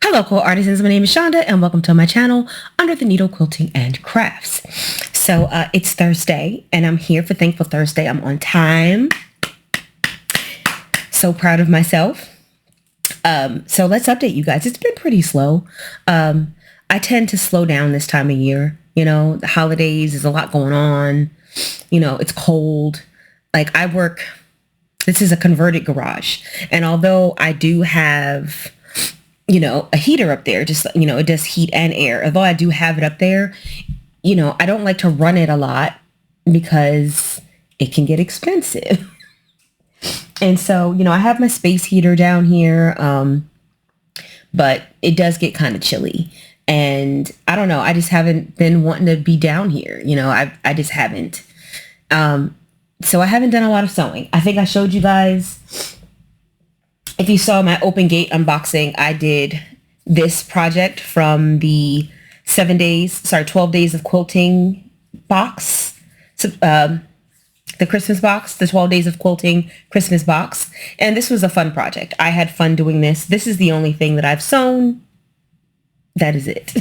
Hello, quilt artisans. My name is Shonda, and welcome to my channel, Under the Needle Quilting and Crafts. So it's Thursday, and I'm here for Thankful Thursday. I'm on time. So proud of myself. So let's update you guys. It's been pretty slow. I tend to slow down this time of year. You know, the holidays, there's a lot going on. You know, it's cold. Like this is a converted garage. And although I do have a heater up there, just, it does heat and air. Although I do have it up there, I don't like to run it a lot because it can get expensive. And so, I have my space heater down here, but it does get kind of chilly. And I don't know, I just haven't been wanting to be down here. I just haven't. So I haven't done a lot of sewing. I think I showed you guys, if you saw my open gate unboxing, I did this project from the 12 days of quilting box. So, the Christmas box, the 12 days of quilting Christmas box. And this was a fun project. I had fun doing this. This is the only thing that I've sewn. That is it.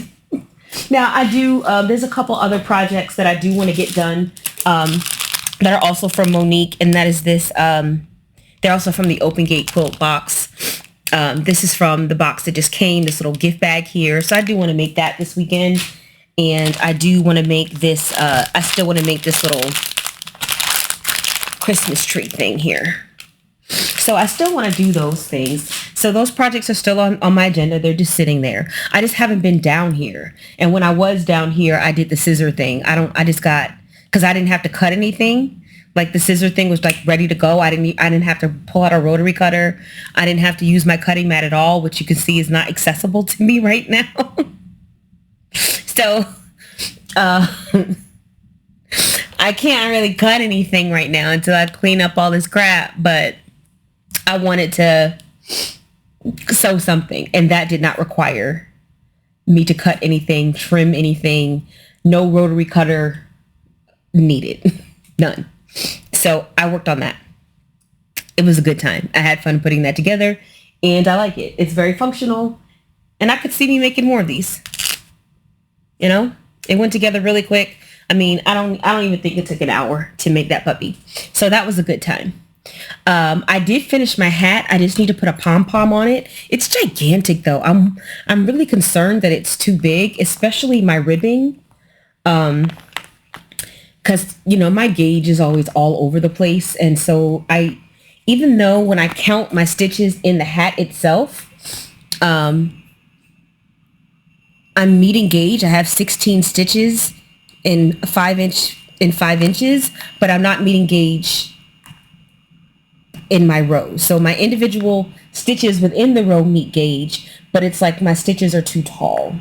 Now I do, there's a couple other projects that I do want to get done, that are also from Monique. And that is this, they're also from the Open Gate quilt box. This is from the box that just came, this little gift bag here. So I do want to make that this weekend. And I do want to make this, I still want to make this little Christmas tree thing here. So I still want to do those things. So those projects are still on my agenda. They're just sitting there. I just haven't been down here. And when I was down here, I did the scissor thing. Because I didn't have to cut anything. Like the scissor thing was like ready to go. I didn't have to pull out a rotary cutter. I didn't have to use my cutting mat at all, which you can see is not accessible to me right now. So, I can't really cut anything right now until I clean up all this crap, but I wanted to sew something, and that did not require me to cut anything, trim anything, no rotary cutter needed, none. So I worked on that. It was a good time. I had fun putting that together, and I like it. It's very functional, and I could see me making more of these. It went together really quick. I mean, I don't even think it took an hour to make that puppy. So that was a good time. I did finish my hat. I just need to put a pom-pom on it. It's gigantic though. I'm really concerned that it's too big, especially my ribbing. Cause my gauge is always all over the place. And so even though when I count my stitches in the hat itself, I'm meeting gauge. I have 16 stitches in 5 inches, but I'm not meeting gauge in my rows. So my individual stitches within the row meet gauge, but it's like my stitches are too tall.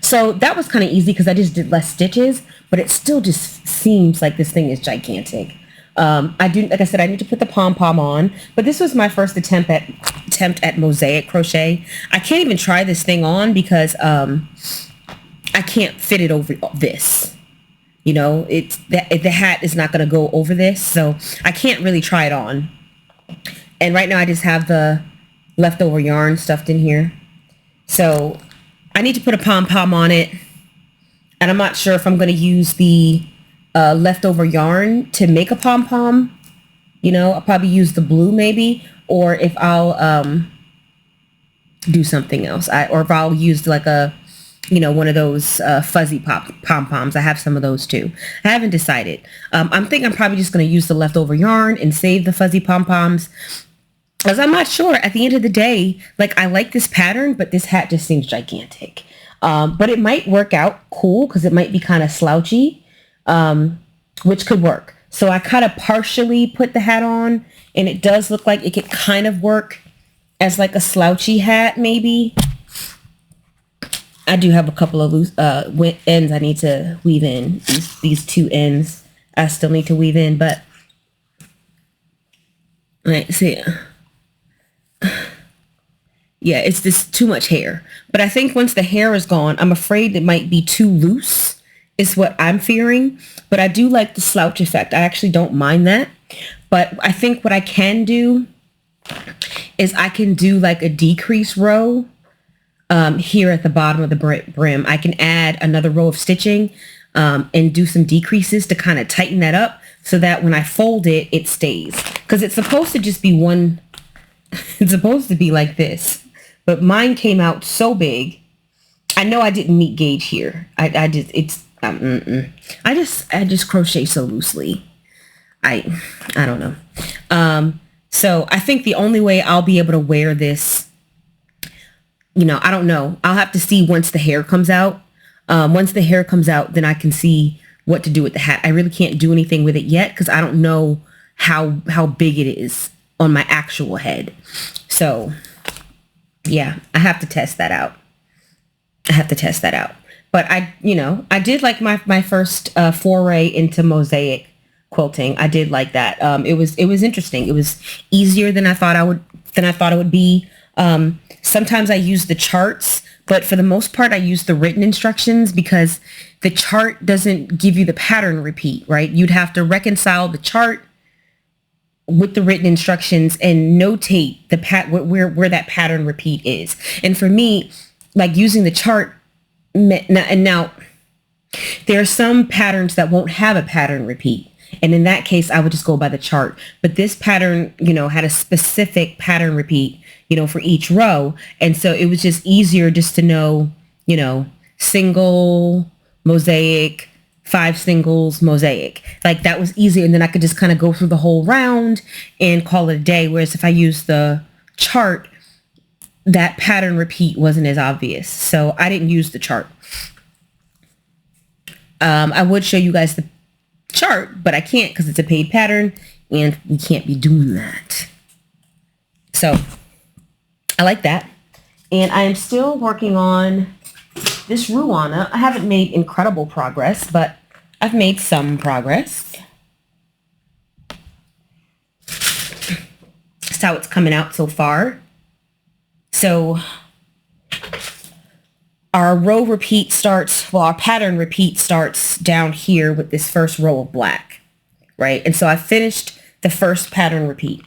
So that was kind of easy because I just did less stitches, but it still just seems like this thing is gigantic. Like I said, I need to put the pom-pom on, but this was my first attempt at mosaic crochet. I can't even try this thing on because, I can't fit it over this. The hat is not going to go over this, so I can't really try it on. And right now I just have the leftover yarn stuffed in here. So I need to put a pom-pom on it. And I'm not sure if I'm going to use the leftover yarn to make a pom-pom. I'll probably use the blue maybe, or if I'll do something else. Or if I'll use like one of those fuzzy pom-poms. I have some of those too. I haven't decided. I'm thinking I'm probably just going to use the leftover yarn and save the fuzzy pom-poms. Because I'm not sure. At the end of the day, like I like this pattern, but this hat just seems gigantic. But it might work out cool because it might be kind of slouchy, which could work. So I kind of partially put the hat on, and it does look like it could kind of work as like a slouchy hat maybe. I do have a couple of loose ends I need to weave in. These two ends I still need to weave in, but let's see. Yeah, it's just too much hair. But I think once the hair is gone, I'm afraid it might be too loose is what I'm fearing. But I do like the slouch effect. I actually don't mind that. But I think what I can do is I can do like a decrease row here at the bottom of the brim. I can add another row of stitching and do some decreases to kind of tighten that up so that when I fold it, it stays. Because it's supposed to just be one, it's supposed to be like this. But mine came out so big. I know I didn't meet gauge here. I just crochet so loosely. I don't know. So I think the only way I'll be able to wear this, I don't know. I'll have to see once the hair comes out. Once the hair comes out, then I can see what to do with the hat. I really can't do anything with it yet because I don't know how big it is on my actual head. So yeah, I have to test that out. But I did like my first foray into mosaic quilting. I did like that. It was interesting. It was easier than I thought it would be. Sometimes I use the charts, but for the most part, I use the written instructions because the chart doesn't give you the pattern repeat, right? You'd have to reconcile the chart with the written instructions and notate where that pattern repeat is. And for me, like using the chart, and now there are some patterns that won't have a pattern repeat. And in that case, I would just go by the chart. But this pattern, had a specific pattern repeat, for each row. And so it was just easier just to know, single, mosaic, 5 singles, mosaic. Like that was easy. And then I could just kind of go through the whole round and call it a day. Whereas if I use the chart, that pattern repeat wasn't as obvious. So I didn't use the chart. I would show you guys the chart, but I can't because it's a paid pattern and we can't be doing that. So I like that. And I am still working on this Ruana. I haven't made incredible progress, but I've made some progress. That's how it's coming out so far. So our our pattern repeat starts down here with this first row of black, right? And so I finished the first pattern repeat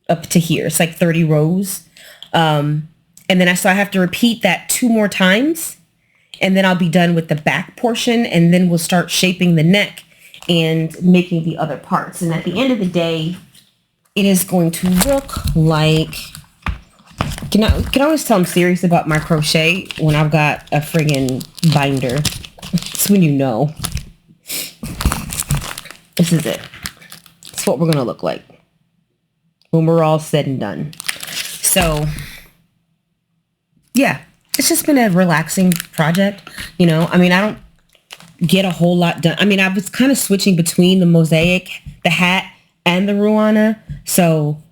up to here. It's like 30 rows. And then I have to repeat that 2 more times and then I'll be done with the back portion and then we'll start shaping the neck and making the other parts. And at the end of the day, it is going to look like, can always tell I'm serious about my crochet when I've got a friggin' binder. It's when you know. This is it. It's what we're going to look like when we're all said and done. So yeah, it's just been a relaxing project. I don't get a whole lot done. I was kind of switching between the mosaic, the hat, and the Ruana. So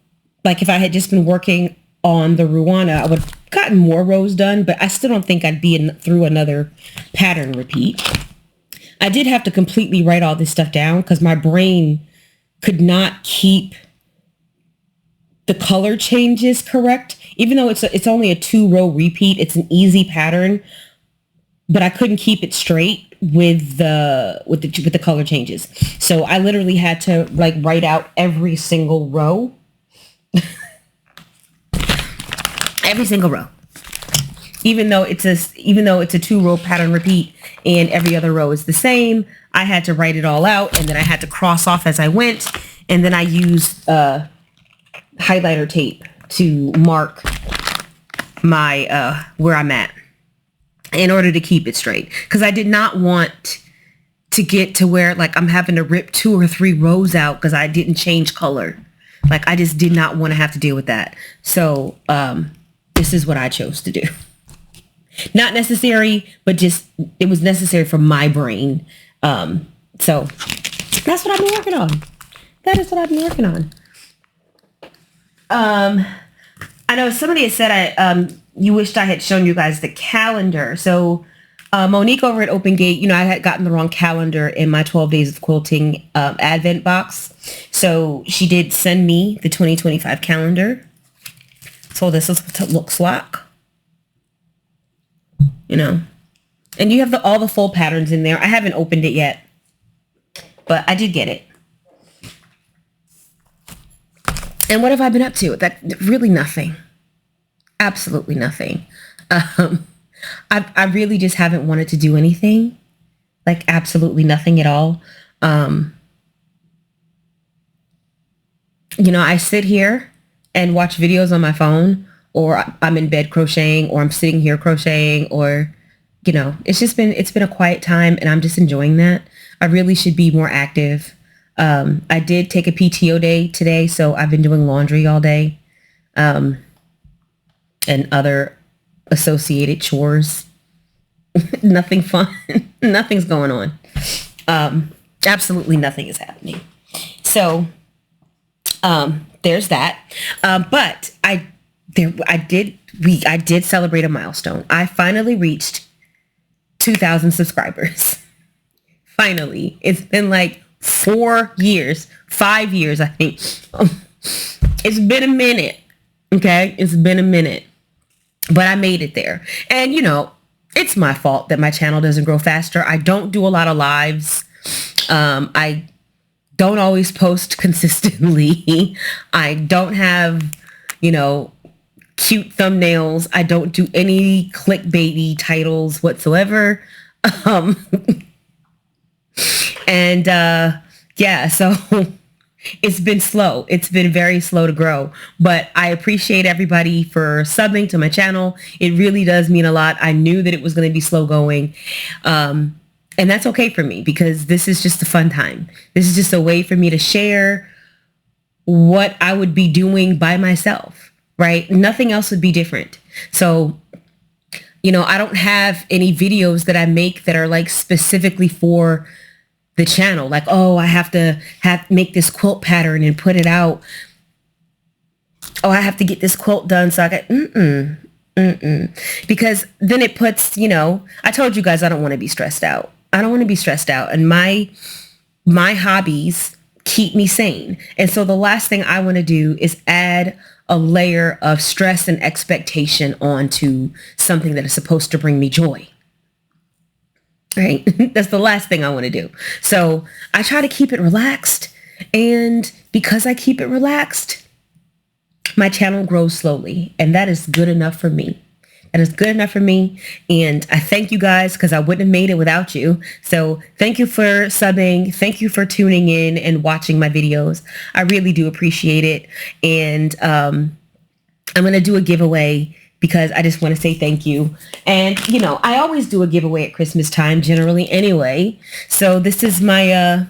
like if I had just been working on the Ruana, I would have gotten more rows done, but I still don't think I'd be through another pattern repeat. I did have to completely write all this stuff down because my brain could not keep the color changes correct. Even though it's only a 2-row repeat, it's an easy pattern, but I couldn't keep it straight with the color changes. So I literally had to like write out every single row. Every single row. Even though it's a 2-row pattern repeat and every other row is the same, I had to write it all out and then I had to cross off as I went, and then I used highlighter tape to mark my where I'm at in order to keep it straight, because I did not want to get to where like I'm having to rip 2 or 3 rows out because I didn't change color. Like I just did not want to have to deal with that. So this is what I chose to do. Not necessary, but just it was necessary for my brain. So that's what I've been working on. That is what I've been working on. I know somebody had said you wished I had shown you guys the calendar. So Monique over at Open Gate, I had gotten the wrong calendar in my 12 days of quilting advent box. So she did send me the 2025 calendar. So this is what it looks like. And you have all the full patterns in there. I haven't opened it yet, but I did get it. And what have I been up to? That really nothing. Absolutely nothing. Um, I really just haven't wanted to do anything, like absolutely nothing at all. Um, I sit here and watch videos on my phone, or I'm in bed crocheting, or I'm sitting here crocheting, or it's been a quiet time, and I'm just enjoying that. I really should be more active. I did take a PTO day today, so I've been doing laundry all day, and other associated chores. Nothing fun. Nothing's going on. Absolutely nothing is happening. So there's that. But I did celebrate a milestone. I finally reached 2,000 subscribers. Finally. It's been like 4 years, 5 years, I think. It's been a minute. Okay. It's been a minute, but I made it there. And it's my fault that my channel doesn't grow faster. I don't do a lot of lives. I don't always post consistently. I don't have, cute thumbnails. I don't do any clickbaity titles whatsoever. Um, and yeah, so it's been slow. It's been very slow to grow, but I appreciate everybody for subbing to my channel. It really does mean a lot. I knew that it was going to be slow going. And that's okay for me because this is just a fun time. This is just a way for me to share what I would be doing by myself, right? Nothing else would be different. So, I don't have any videos that I make that are like specifically for the channel. Like, oh, I have to make this quilt pattern and put it out. Oh, I have to get this quilt done. So I got, because then it puts, I told you guys I don't want to be stressed out. I don't want to be stressed out. And my hobbies keep me sane. And so the last thing I want to do is add a layer of stress and expectation onto something that is supposed to bring me joy. Right? That's the last thing I want to do. So I try to keep it relaxed. And because I keep it relaxed, my channel grows slowly. And that is good enough for me. That is good enough for me. And I thank you guys because I wouldn't have made it without you. So thank you for subbing. Thank you for tuning in and watching my videos. I really do appreciate it. And I'm going to do a giveaway because I just want to say thank you. And, I always do a giveaway at Christmas time generally anyway. So this is my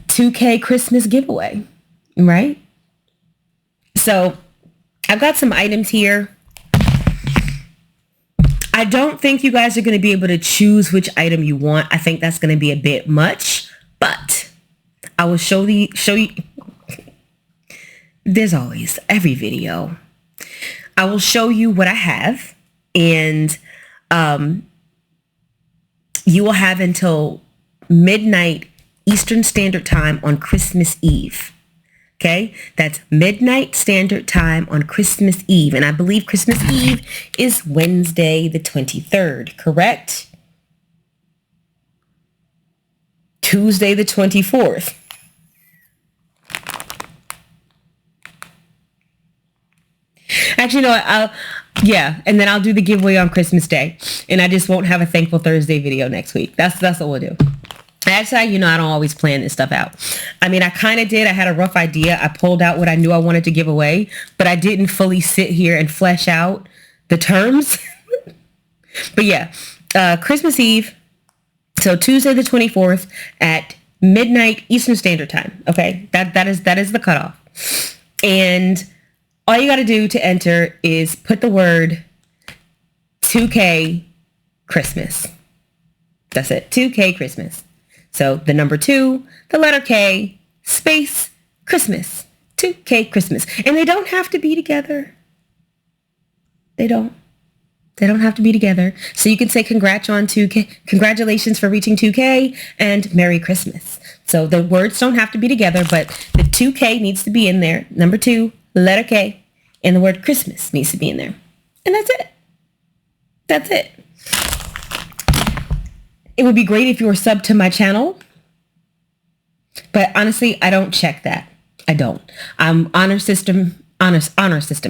2K Christmas giveaway, right? So I've got some items here. I don't think you guys are going to be able to choose which item you want. I think that's going to be a bit much, but I will show you. There's always every video. I will show you what I have, and you will have until midnight Eastern Standard Time on Christmas Eve. Okay, that's midnight standard time on Christmas Eve. And I believe Christmas Eve is Wednesday the 23rd, correct? Tuesday the 24th. Actually, no, yeah, and then I'll do the giveaway on Christmas Day. And I just won't have a Thankful Thursday video next week. That's what we'll do. Actually, I don't always plan this stuff out. I mean, I kind of did. I had a rough idea. I pulled out what I knew I wanted to give away, but I didn't fully sit here and flesh out the terms. But yeah, Christmas Eve. So Tuesday the 24th at midnight Eastern Standard Time. Okay, that is the cutoff. And all you got to do to enter is put the word 2K Christmas. That's it. 2K Christmas. So the number 2, the letter K, space, Christmas. 2K Christmas. And they don't have to be together. They don't have to be together. So you can say congrats on 2K, congratulations for reaching 2K, and Merry Christmas. So the words don't have to be together, but the 2K needs to be in there. Number 2, letter K, and the word Christmas needs to be in there. And that's it. That's it. It would be great if you were subbed to my channel, but honestly, I don't check that. I don't. I'm honor system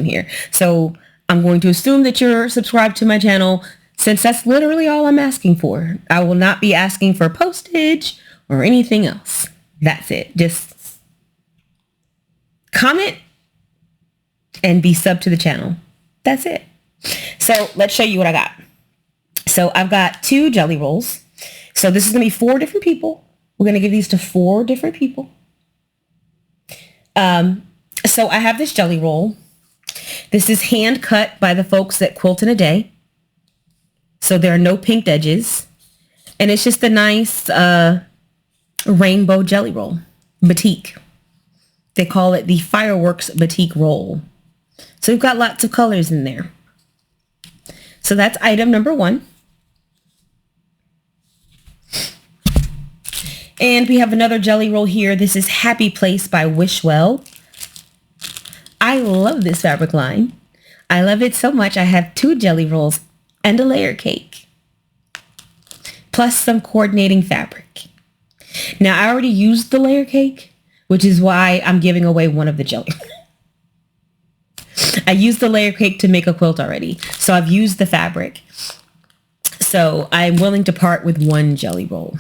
here. So I'm going to assume that you're subscribed to my channel, since that's literally all I'm asking for. I will not be asking for postage or anything else. That's it. Just comment and be sub to the channel. That's it. So let's show you what I got. So I've got 2 jelly rolls. So this is going to be 4 different people. We're going to give these to 4 different people. So I have this jelly roll. This is hand cut by the folks at Quilt in a Day. So there are no pinked edges. And it's just a nice rainbow jelly roll. Batik. They call it the Fireworks Batik Roll. So we've got lots of colors in there. So that's item number 1. And we have another jelly roll here. This is Happy Place by Wishwell. I love this fabric line. I love it so much. I have 2 jelly rolls and a layer cake, plus some coordinating fabric. Now, I already used the layer cake, which is why I'm giving away one of the jelly. I used the layer cake to make a quilt already, so I've used the fabric. So I'm willing to part with 1 jelly roll.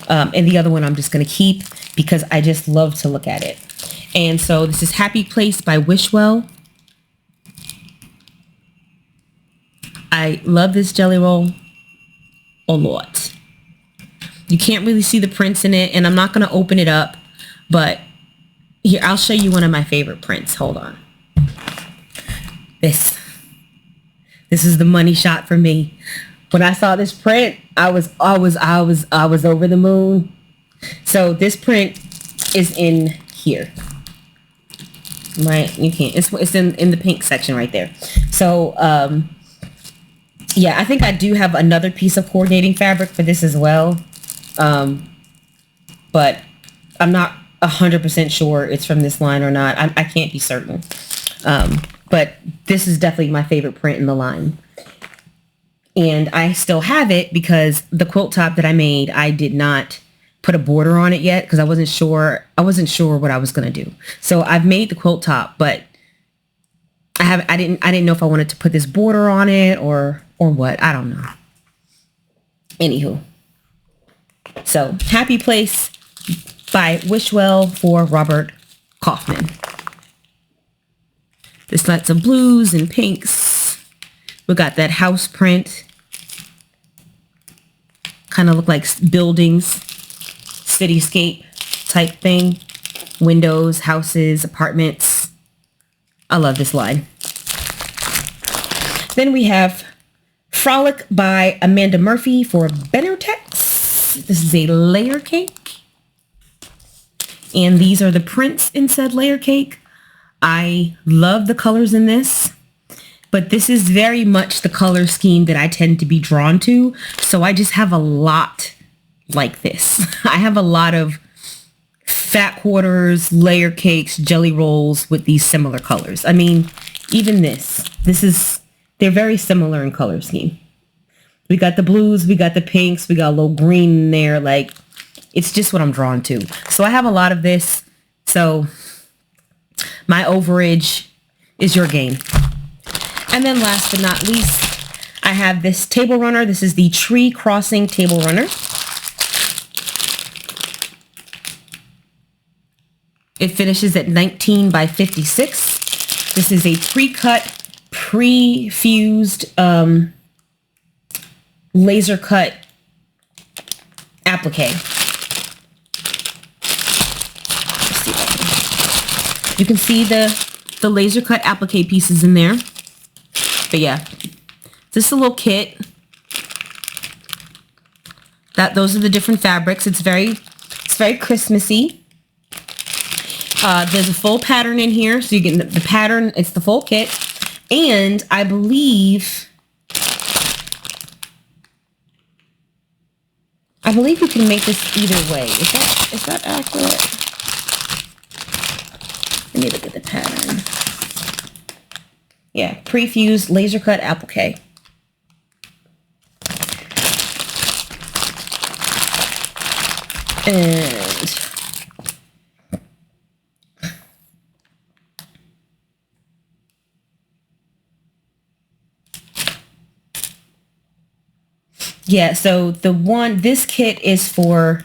And the other one I'm just going to keep because I just love to look at it. And so this is Happy Place by Wishwell. I love this jelly roll a lot. You can't really see the prints in it, and I'm not going to open it up, but here, I'll show you one of my favorite prints. Hold on. This is the money shot for me. When I saw this print, I was over the moon. So this print is in here. Right? You can't. It's in the pink section right there. So yeah, I think I do have another piece of coordinating fabric for this as well. But I'm not 100% sure it's from this line or not. I can't be certain. But this is definitely my favorite print in the line. And I still have it because the quilt top that I made, I did not put a border on it yet because I wasn't sure what I was going to do. So I've made the quilt top, but I didn't know if I wanted to put this border on it or what. I don't know. Anywho. So Happy Place by Wishwell for Robert Kaufman. There's lots of blues and pinks. We got that house print. Kind of look like buildings, cityscape type thing. Windows, houses, apartments. I love this line. Then we have Frolic by Amanda Murphy for Benertex. This is a layer cake. And these are the prints in said layer cake. I love the colors in this. But this is very much the color scheme that I tend to be drawn to. So I just have a lot like this. I have a lot of fat quarters, layer cakes, jelly rolls with these similar colors. I mean, even they're very similar in color scheme. We got the blues, we got the pinks, we got a little green in there. Like, it's just what I'm drawn to. So I have a lot of this. So my overage is your game. And then last but not least, I have this table runner. This is the Tree Crossing Table Runner. It finishes at 19 by 56. This is a pre-cut, pre-fused, laser cut applique. Let's see if you can see the laser cut applique pieces in there. But yeah, this is a little kit. Those are the different fabrics. It's very Christmassy. There's a full pattern in here, so you get the pattern. It's the full kit, and I believe you can make this either way. Is that accurate? Let me look at the pattern. Yeah, pre-fused laser cut applique. And Yeah, so this kit is for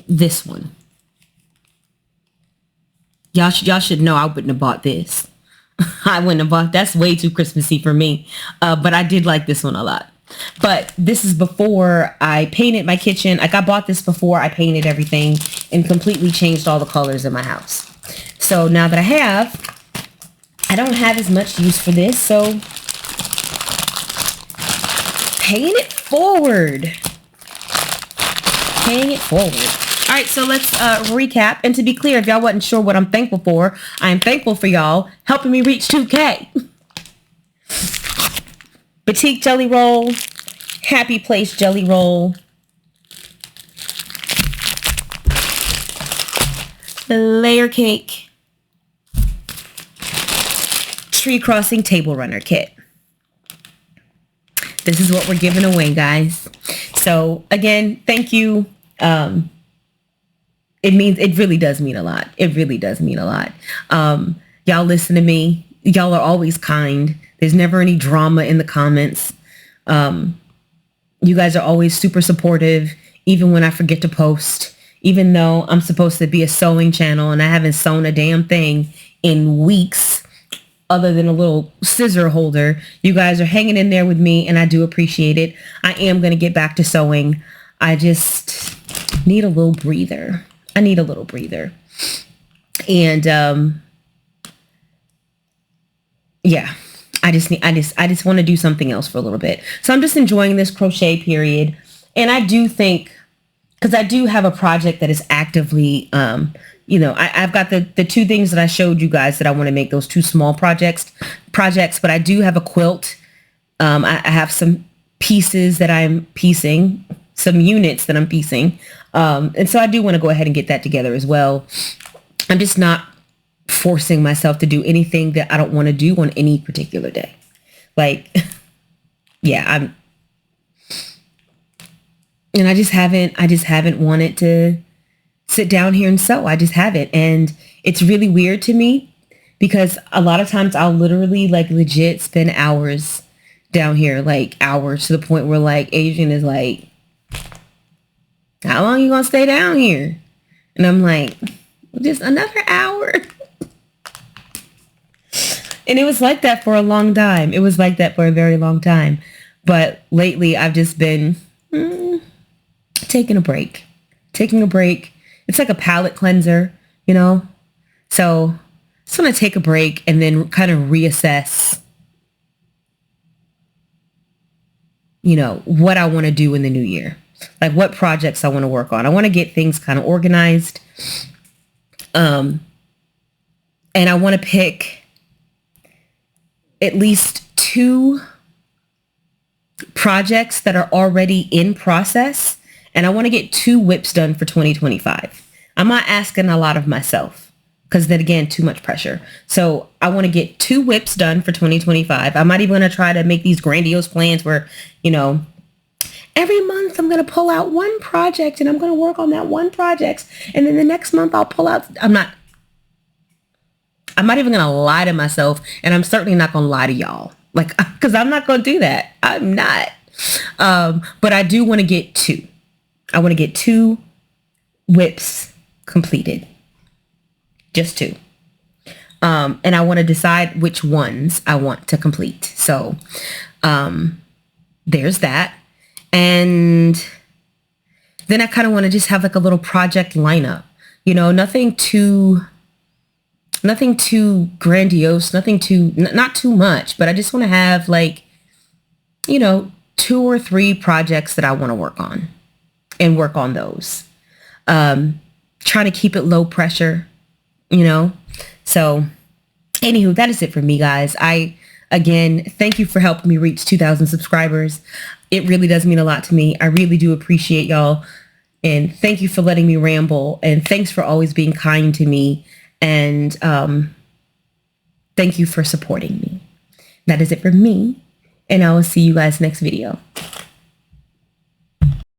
this one. Y'all should know I wouldn't have bought this. I wouldn't have bought, that's way too Christmassy for me. But I did like this one a lot. But this is before I painted my kitchen. Like I bought this before I painted everything and completely changed all the colors in my house. So now that I don't have as much use for this. So paying it forward. Paying it forward. All right, so let's recap. And to be clear, if y'all wasn't sure what I'm thankful for, I am thankful for y'all helping me reach 2K. Batik jelly roll, Happy Place jelly roll, layer cake, tree crossing table runner kit. This is what we're giving away, guys. So again, thank you. It really does mean a lot. It really does mean a lot. Y'all listen to me. Y'all are always kind. There's never any drama in the comments. You guys are always super supportive, even when I forget to post, even though I'm supposed to be a sewing channel and I haven't sewn a damn thing in weeks other than a little scissor holder. You guys are hanging in there with me and I do appreciate it. I am going to get back to sewing. I just need a little breather. I need a little breather. And yeah. I just want to do something else for a little bit. So I'm just enjoying this crochet period. And I do think, because I do have a project that is actively, I've got the two things that I showed you guys that I want to make, those two small projects, but I do have a quilt. I have some pieces that I'm piecing, some units that I'm piecing. And so I do want to go ahead and get that together as well. I'm just not forcing myself to do anything that I don't want to do on any particular day. Like, yeah, I just haven't wanted to sit down here and sew. I just haven't. And it's really weird to me because a lot of times I'll literally like legit spend hours down here, like hours, to the point where like Adrian is like, how long are you going to stay down here? And I'm like, just another hour. And it was like that for a long time. It was like that for a very long time. But lately, I've just been taking a break. It's like a palate cleanser, you know? So just want to take a break and then kind of reassess, you know, what I want to do in the new year. Like what projects I want to work on. I want to get things kind of organized. And I want to pick at least 2 projects that are already in process. And I want to get 2 whips done for 2025. I'm not asking a lot of myself because then again, too much pressure. So I want to get 2 whips done for 2025. I'm not even going to try to make these grandiose plans where, you know, every month I'm going to pull out 1 project and I'm going to work on that 1 project. And then the next month I'll pull out, I'm not even going to lie to myself, and I'm certainly not going to lie to y'all. Like, because I'm not going to do that. I'm not. But I do want to get 2. I want to get 2 whips completed. Just 2. And I want to decide which ones I want to complete. So there's that. And then I kind of want to just have like a little project lineup. You know, nothing too grandiose, not too much, but I just want to have like, you know, 2 or 3 projects that I want to work on and work on those. Trying to keep it low pressure, you know? So anywho, that is it for me, guys. Again, thank you for helping me reach 2,000 subscribers. It really does mean a lot to me. I really do appreciate y'all. And thank you for letting me ramble. And thanks for always being kind to me. And thank you for supporting me. That is it for me. And I will see you guys next video.